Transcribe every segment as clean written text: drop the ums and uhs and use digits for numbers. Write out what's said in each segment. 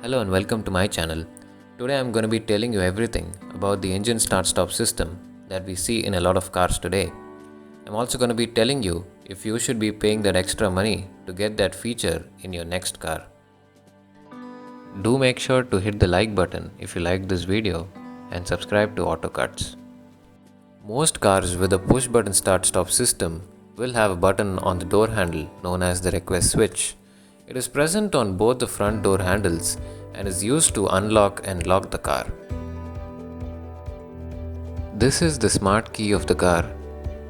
Hello and welcome to my channel. Today I'm going to be telling you everything about the engine start-stop system that we see in a lot of cars today. I'm also going to be telling you if you should be paying that extra money to get that feature in your next car. Do make sure to hit the like button if you like this video and subscribe to AutoCuts. Most cars with a push button start-stop system will have a button on the door handle known as the request switch. It is present on both the front door handles and is used to unlock and lock the car. This is the smart key of the car.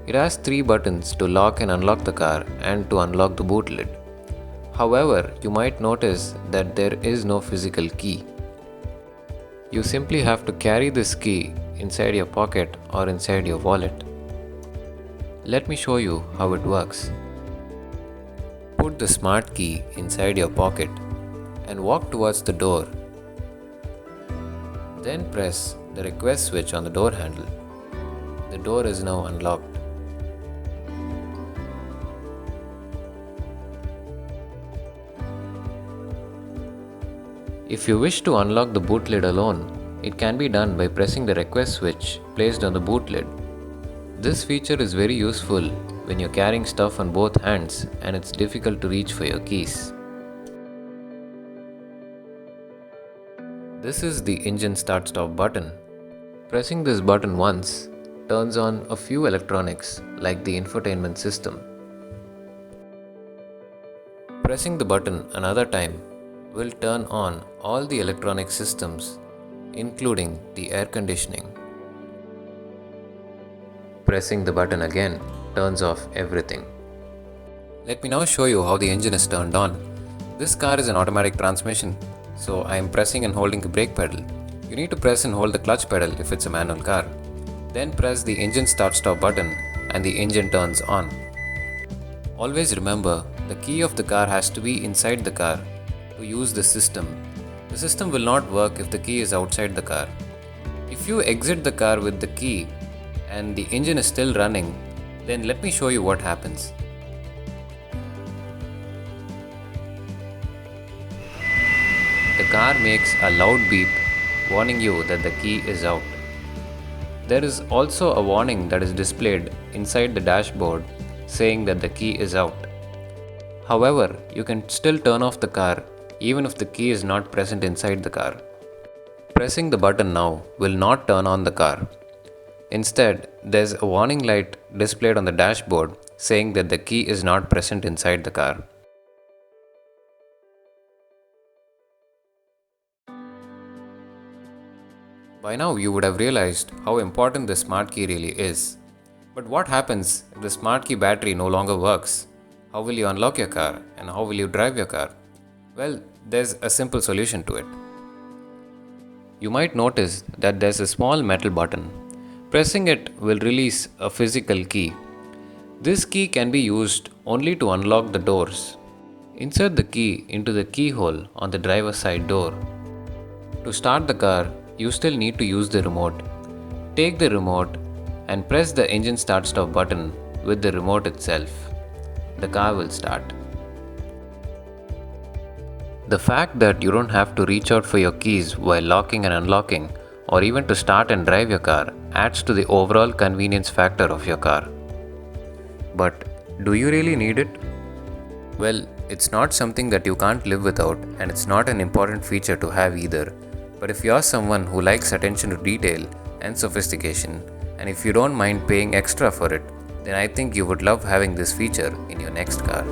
It has 3 buttons to lock and unlock the car and to unlock the boot lid. However, you might notice that there is no physical key. You simply have to carry this key inside your pocket or inside your wallet. Let me show you how it works. Put the smart key inside your pocket and walk towards the door. Then press the request switch on the door handle. The door is now unlocked. If you wish to unlock the boot lid alone, it can be done by pressing the request switch placed on the boot lid. This feature is very useful when you're carrying stuff on both hands and it's difficult to reach for your keys. This is the engine start-stop button. Pressing this button once turns on a few electronics like the infotainment system. Pressing the button another time will turn on all the electronic systems, including the air conditioning. Pressing the button again turns off everything. Let me now show you how the engine is turned on. This car is an automatic transmission, so I am pressing and holding the brake pedal. You need to press and hold the clutch pedal if it's a manual car. Then press the engine start-stop button and the engine turns on. Always remember, the key of the car has to be inside the car to use the system. The system will not work if the key is outside the car. If you exit the car with the key and the engine is still running, then let me show you what happens. The car makes a loud beep warning you that the key is out. There is also a warning that is displayed inside the dashboard saying that the key is out. However, you can still turn off the car even if the key is not present inside the car. Pressing the button now will not turn on the car. Instead, there's a warning light displayed on the dashboard saying that the key is not present inside the car. By now you would have realized how important the smart key really is. But what happens if the smart key battery no longer works? How will you unlock your car and how will you drive your car? Well, there's a simple solution to it. You might notice that there's a small metal button. Pressing it will release a physical key. This key can be used only to unlock the doors. Insert the key into the keyhole on the driver's side door. To start the car, you still need to use the remote. Take the remote and press the engine start-stop button with the remote itself. The car will start. The fact that you don't have to reach out for your keys while locking and unlocking or even to start and drive your car adds to the overall convenience factor of your car. But do you really need it? Well, it's not something that you can't live without and it's not an important feature to have either. But if you're someone who likes attention to detail and sophistication, and if you don't mind paying extra for it, then I think you would love having this feature in your next car.